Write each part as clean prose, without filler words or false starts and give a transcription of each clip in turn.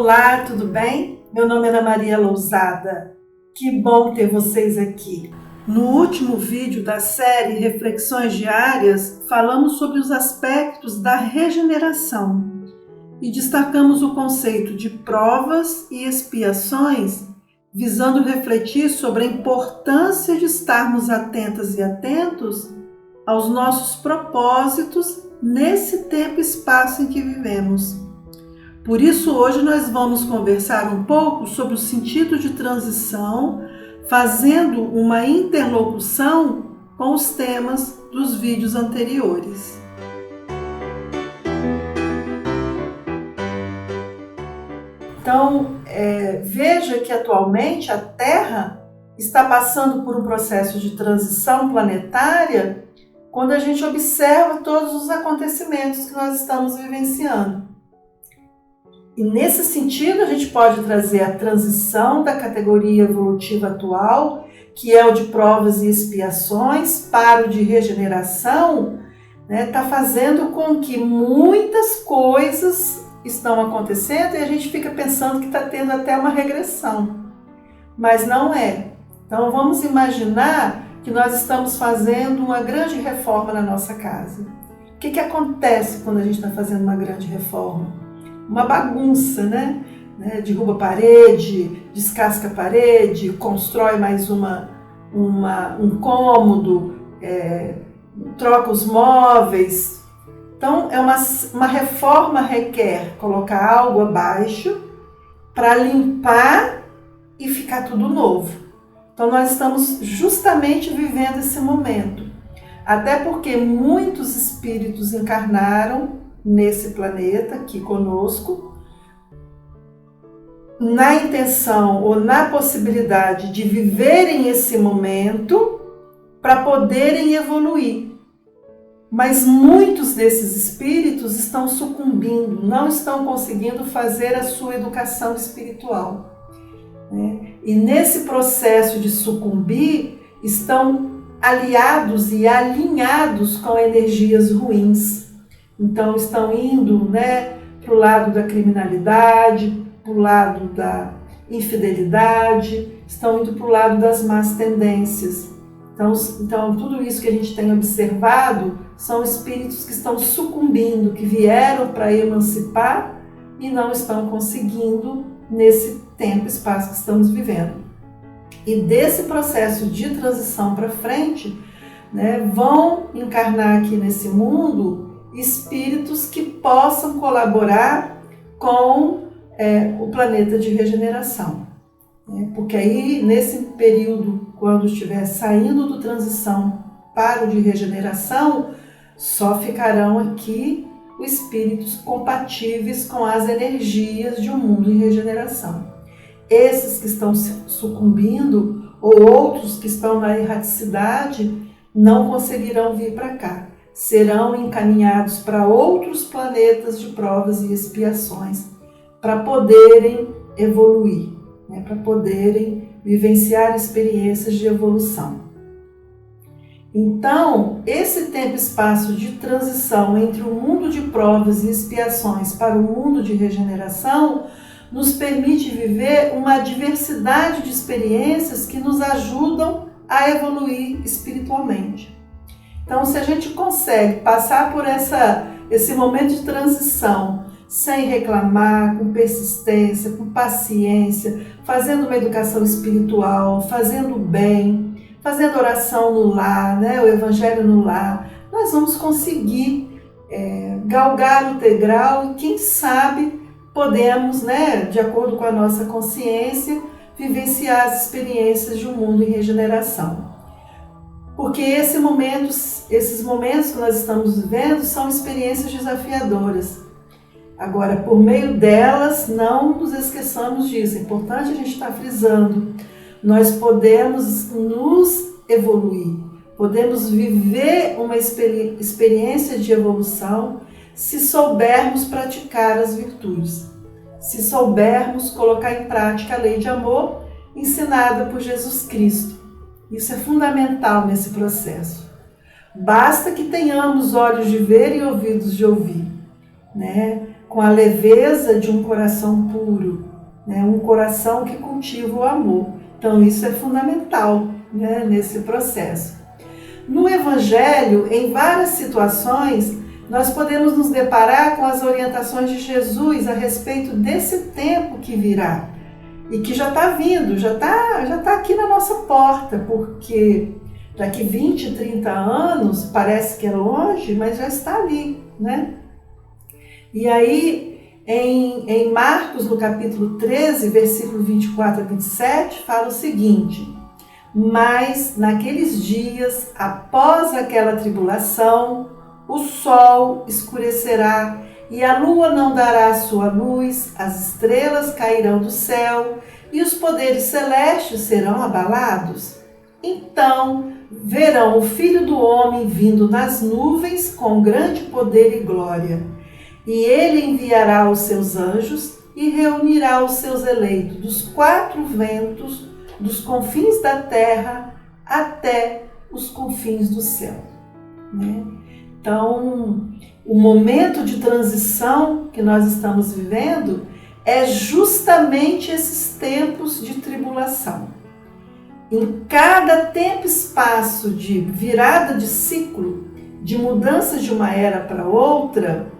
Olá, tudo bem? Meu nome é Ana Maria Lousada. Que bom ter vocês aqui. No último vídeo da série Reflexões Diárias, falamos sobre os aspectos da regeneração e destacamos o conceito de provas e expiações, visando refletir sobre a importância de estarmos atentas e atentos aos nossos propósitos nesse tempo e espaço em que vivemos. Por isso, hoje nós vamos conversar um pouco sobre o sentido de transição, fazendo uma interlocução com os temas dos vídeos anteriores. Então, veja que atualmente a Terra está passando por um processo de transição planetária quando a gente observa todos os acontecimentos que nós estamos vivenciando. E nesse sentido, a gente pode trazer a transição da categoria evolutiva atual, que é o de provas e expiações, para o de regeneração, está fazendo com que muitas coisas estão acontecendo e a gente fica pensando que está tendo até uma regressão. Mas não é. Então vamos imaginar que nós estamos fazendo uma grande reforma na nossa casa. O que acontece quando a gente está fazendo uma grande reforma? Uma bagunça, né? Derruba a parede, descasca a parede, constrói mais um cômodo, troca os móveis. Então, uma reforma requer colocar algo abaixo para limpar e ficar tudo novo. Então, nós estamos justamente vivendo esse momento. Até porque muitos espíritos encarnaram nesse planeta aqui conosco, na intenção ou na possibilidade de viverem esse momento para poderem evoluir. Mas muitos desses espíritos estão sucumbindo, não estão conseguindo fazer a sua educação espiritual. E nesse processo de sucumbir, estão aliados e alinhados com energias ruins. Então estão indo para o lado da criminalidade, para o lado da infidelidade, estão indo para o lado das más tendências. Então tudo isso que a gente tem observado são espíritos que estão sucumbindo, que vieram para emancipar e não estão conseguindo nesse tempo e espaço que estamos vivendo. E desse processo de transição para frente, vão encarnar aqui nesse mundo espíritos que possam colaborar com o planeta de regeneração. Porque aí, nesse período, quando estiver saindo do transição para o de regeneração, só ficarão aqui os espíritos compatíveis com as energias de um mundo em regeneração. Esses que estão sucumbindo, ou outros que estão na erraticidade, não conseguirão vir para cá. Serão encaminhados para outros planetas de provas e expiações para poderem evoluir, para poderem vivenciar experiências de evolução. Então, esse tempo e espaço de transição entre o mundo de provas e expiações para o mundo de regeneração nos permite viver uma diversidade de experiências que nos ajudam a evoluir espiritualmente. Então, se a gente consegue passar por esse momento de transição sem reclamar, com persistência, com paciência, fazendo uma educação espiritual, fazendo bem, fazendo oração no lar, o evangelho no lar, nós vamos conseguir galgar o degrau e quem sabe podemos, de acordo com a nossa consciência, vivenciar as experiências de um mundo em regeneração. Porque esses momentos que nós estamos vivendo são experiências desafiadoras. Agora, por meio delas, não nos esqueçamos disso. É importante a gente estar frisando. Nós podemos nos evoluir, podemos viver uma experiência de evolução se soubermos praticar as virtudes, se soubermos colocar em prática a lei de amor ensinada por Jesus Cristo. Isso é fundamental nesse processo. Basta que tenhamos olhos de ver e ouvidos de ouvir, com a leveza de um coração puro, né? Um coração que cultiva o amor. Então isso é fundamental, né, nesse processo. No Evangelho, em várias situações, nós podemos nos deparar com as orientações de Jesus a respeito desse tempo que virá e que já está vindo, já tá aqui na nossa porta, porque daqui 20, 30 anos, parece que é longe, mas já está ali, né? E aí, em Marcos, no capítulo 13, versículo 24 a 27, fala o seguinte: mas naqueles dias, após aquela tribulação, o sol escurecerá e a lua não dará a sua luz, as estrelas cairão do céu e os poderes celestes serão abalados. Então verão o Filho do Homem vindo nas nuvens com grande poder e glória. E ele enviará os seus anjos e reunirá os seus eleitos dos quatro ventos, dos confins da terra até os confins do céu. Né? Então, o momento de transição que nós estamos vivendo é justamente esses tempos de tribulação. Em cada tempo e espaço de virada de ciclo, de mudança de uma era para outra,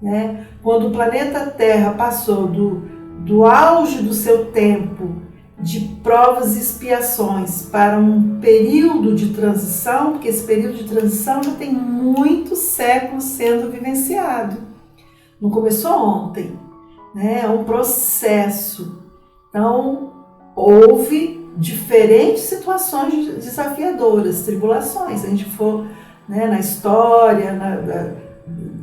né, quando o planeta Terra passou do auge do seu tempo de provas e expiações para um período de transição, porque esse período de transição já tem muitos séculos sendo vivenciado. Não começou ontem, né? É um processo. Então, houve diferentes situações desafiadoras, tribulações. Se a gente for, né, na história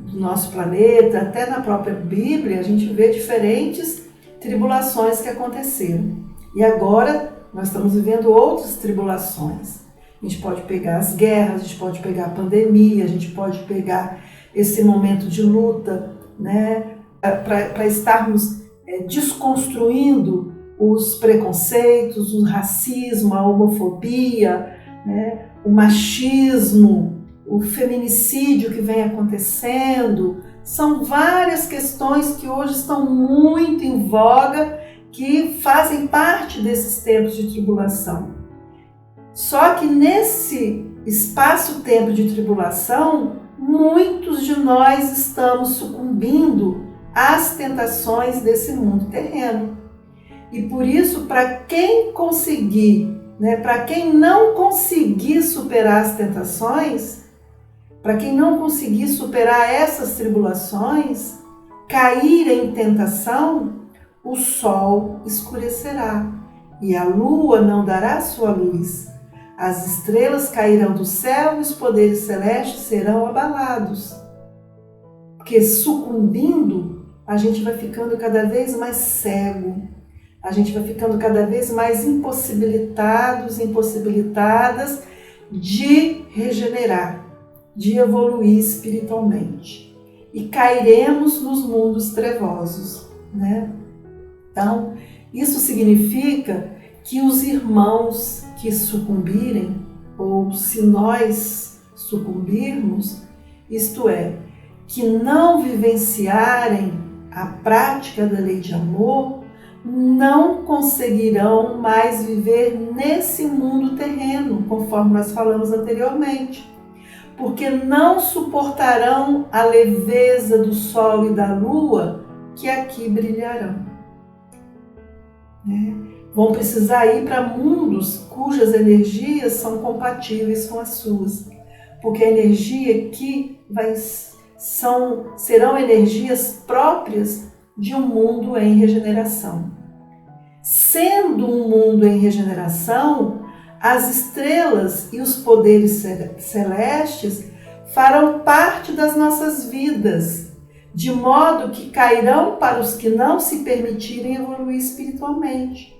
do nosso planeta, até na própria Bíblia, a gente vê diferentes tribulações que aconteceram. E agora nós estamos vivendo outras tribulações. A gente pode pegar as guerras, a gente pode pegar a pandemia, a gente pode pegar esse momento de luta, né, para estarmos desconstruindo os preconceitos, o racismo, a homofobia, né, o machismo, o feminicídio que vem acontecendo. São várias questões que hoje estão muito em voga, que fazem parte desses tempos de tribulação. Só que nesse espaço-tempo de tribulação, muitos de nós estamos sucumbindo às tentações desse mundo terreno. E por isso, para quem conseguir, né, para quem não conseguir superar as tentações, para quem não conseguir superar essas tribulações, cair em tentação, o sol escurecerá e a lua não dará sua luz. As estrelas cairão do céu e os poderes celestes serão abalados. Porque sucumbindo, a gente vai ficando cada vez mais cego. A gente vai ficando cada vez mais impossibilitadas de regenerar, de evoluir espiritualmente. E cairemos nos mundos trevosos, né? Então, isso significa que os irmãos que sucumbirem, ou se nós sucumbirmos, isto é, que não vivenciarem a prática da lei de amor, não conseguirão mais viver nesse mundo terreno, conforme nós falamos anteriormente, porque não suportarão a leveza do sol e da lua que aqui brilharão. Vão precisar ir para mundos cujas energias são compatíveis com as suas, porque a energia aqui serão energias próprias de um mundo em regeneração. Sendo um mundo em regeneração, as estrelas e os poderes celestes farão parte das nossas vidas, de modo que cairão para os que não se permitirem evoluir espiritualmente.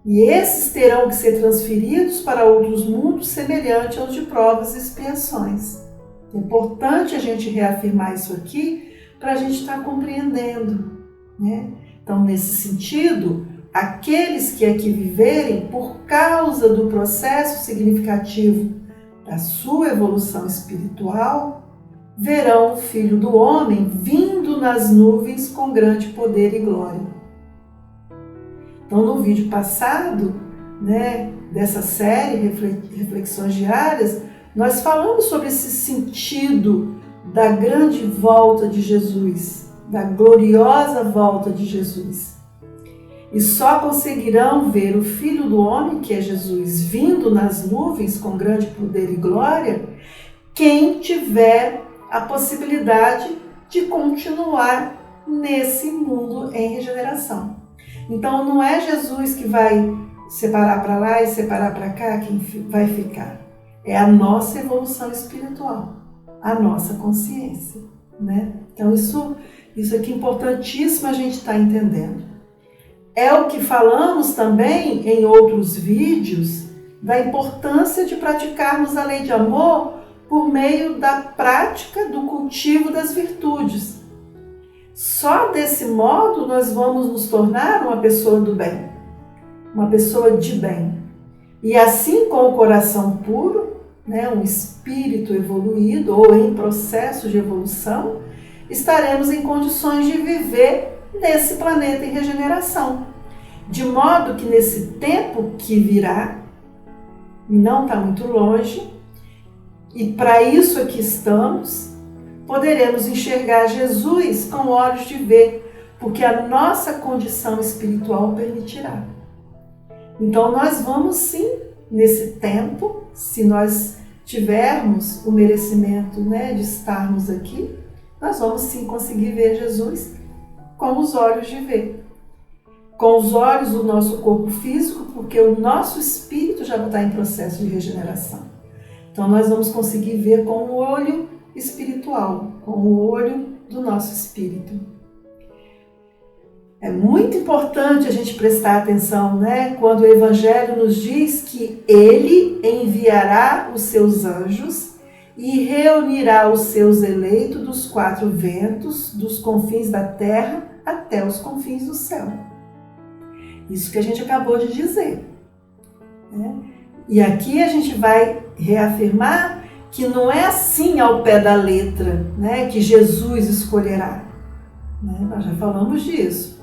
E esses terão que ser transferidos para outros mundos semelhantes aos de provas e expiações. É importante a gente reafirmar isso aqui para a gente estar compreendendo, né? Então, nesse sentido, aqueles que aqui viverem por causa do processo significativo da sua evolução espiritual verão o Filho do Homem vindo nas nuvens com grande poder e glória. Então, no vídeo passado, dessa série Reflexões Diárias, nós falamos sobre esse sentido da grande volta de Jesus, da gloriosa volta de Jesus. E só conseguirão ver o Filho do Homem, que é Jesus, vindo nas nuvens com grande poder e glória, quem tiver a possibilidade de continuar nesse mundo em regeneração. Então não é Jesus que vai separar para lá e separar para cá quem vai ficar. É a nossa evolução espiritual, a nossa consciência, Então isso aqui é importantíssimo a gente estar entendendo. É o que falamos também em outros vídeos da importância de praticarmos a lei de amor por meio da prática do cultivo das virtudes. Só desse modo nós vamos nos tornar uma pessoa do bem, uma pessoa de bem. E assim, com o coração puro, um espírito evoluído ou em processo de evolução, estaremos em condições de viver nesse planeta em regeneração. De modo que nesse tempo que virá, e não está muito longe, e para isso aqui estamos, poderemos enxergar Jesus com olhos de ver, porque a nossa condição espiritual permitirá. Então nós vamos sim, nesse tempo, se nós tivermos o merecimento de estarmos aqui, nós vamos sim conseguir ver Jesus com os olhos de ver. Com os olhos do nosso corpo físico, porque o nosso espírito já está em processo de regeneração. Então nós vamos conseguir ver com o olho espiritual, com o olho do nosso espírito. É muito importante a gente prestar atenção, quando o Evangelho nos diz que Ele enviará os seus anjos e reunirá os seus eleitos dos 4 ventos, dos confins da terra até os confins do céu. Isso que a gente acabou de dizer. E aqui a gente vai reafirmar que não é assim ao pé da letra, que Jesus escolherá. Nós já falamos disso.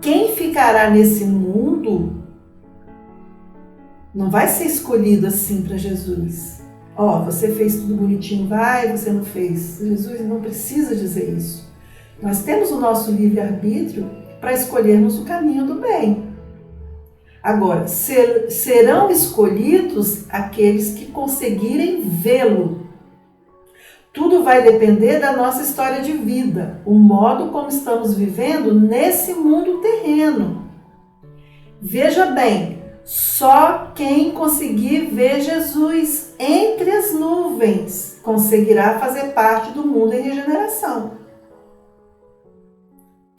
Quem ficará nesse mundo não vai ser escolhido assim para Jesus. Você fez tudo bonitinho, você não fez. Jesus não precisa dizer isso. Nós temos o nosso livre-arbítrio para escolhermos o caminho do bem. Agora, serão escolhidos aqueles que conseguirem vê-lo. Tudo vai depender da nossa história de vida, o modo como estamos vivendo nesse mundo terreno. Veja bem, só quem conseguir ver Jesus entre as nuvens conseguirá fazer parte do mundo em regeneração.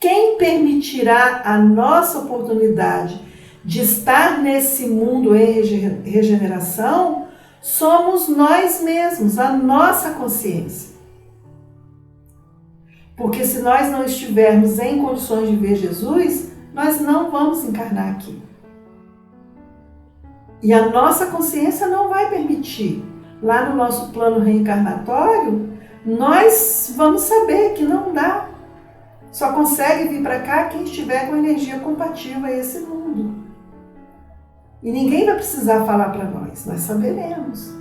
Quem permitirá a nossa oportunidade de estar nesse mundo em regeneração somos nós mesmos, a nossa consciência. Porque se nós não estivermos em condições de ver Jesus, nós não vamos encarnar aqui. E a nossa consciência não vai permitir. Lá no nosso plano reencarnatório, nós vamos saber que não dá. Só consegue vir para cá quem estiver com energia compatível a esse mundo. E ninguém vai precisar falar para nós saberemos.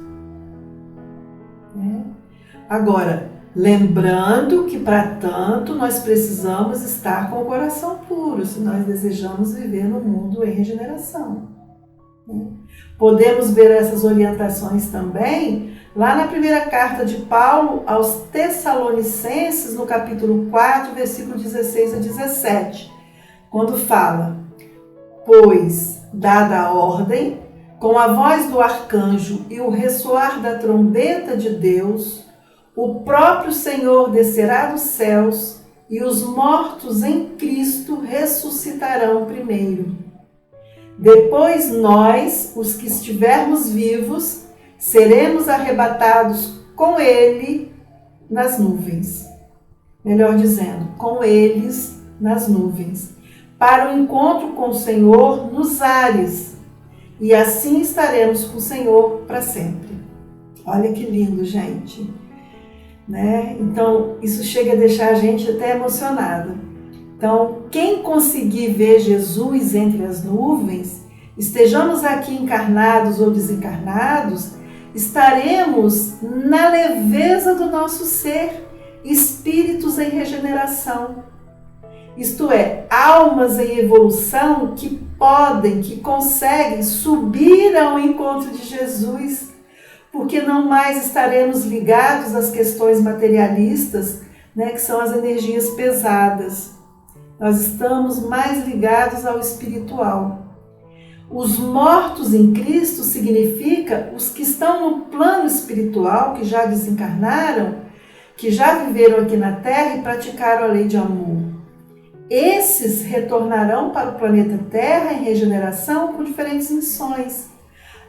Agora, lembrando que para tanto nós precisamos estar com o coração puro, se nós desejamos viver no mundo em regeneração. Podemos ver essas orientações também lá na primeira carta de Paulo aos Tessalonicenses, no capítulo 4, versículo 16 a 17, quando fala: pois, dada a ordem, com a voz do arcanjo e o ressoar da trombeta de Deus, o próprio Senhor descerá dos céus e os mortos em Cristo ressuscitarão primeiro. Depois nós, os que estivermos vivos, seremos arrebatados com Ele nas nuvens. Melhor dizendo, com eles nas nuvens, para o encontro com o Senhor nos ares, e assim estaremos com o Senhor para sempre. Olha que lindo, gente. né? Então, isso chega a deixar a gente até emocionado. Então, quem conseguir ver Jesus entre as nuvens, estejamos aqui encarnados ou desencarnados, estaremos na leveza do nosso ser, espíritos em regeneração. Isto é, almas em evolução que podem, que conseguem subir ao encontro de Jesus, porque não mais estaremos ligados às questões materialistas, né, que são as energias pesadas. Nós estamos mais ligados ao espiritual. Os mortos em Cristo significa os que estão no plano espiritual, que já desencarnaram, que já viveram aqui na Terra e praticaram a lei de amor. Esses retornarão para o planeta Terra em regeneração com diferentes missões.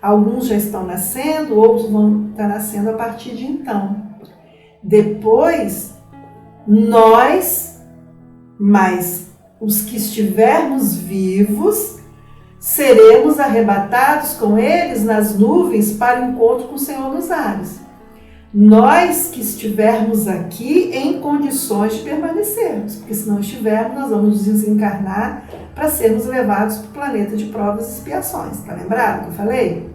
Alguns já estão nascendo, outros vão estar nascendo a partir de então. Depois, nós, mais os que estivermos vivos, seremos arrebatados com eles nas nuvens para o encontro com o Senhor nos ares. Nós que estivermos aqui em condições de permanecermos, porque se não estivermos, nós vamos desencarnar para sermos levados para o planeta de provas e expiações. Está lembrado que eu falei?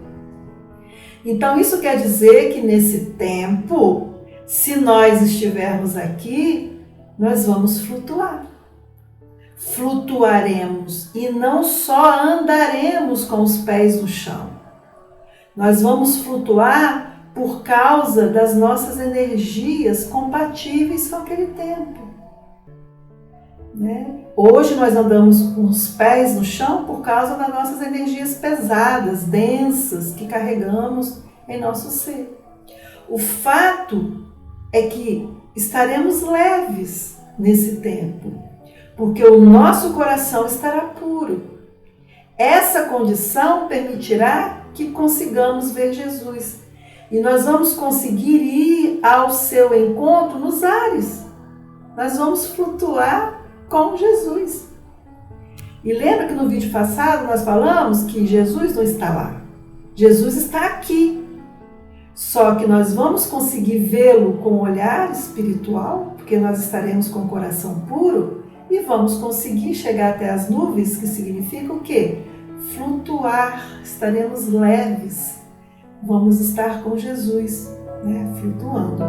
Então isso quer dizer que nesse tempo, se nós estivermos aqui, nós vamos flutuar. Flutuaremos e não só andaremos com os pés no chão. Nós vamos flutuar por causa das nossas energias compatíveis com aquele tempo, né? Hoje nós andamos com os pés no chão por causa das nossas energias pesadas, densas, que carregamos em nosso ser. O fato é que estaremos leves nesse tempo, porque o nosso coração estará puro. Essa condição permitirá que consigamos ver Jesus. E nós vamos conseguir ir ao seu encontro nos ares. Nós vamos flutuar com Jesus. E lembra que no vídeo passado nós falamos que Jesus não está lá. Jesus está aqui. Só que nós vamos conseguir vê-lo com o olhar espiritual, porque nós estaremos com o coração puro, e vamos conseguir chegar até as nuvens, que significa o quê? Flutuar, estaremos leves. Vamos estar com Jesus, né, flutuando.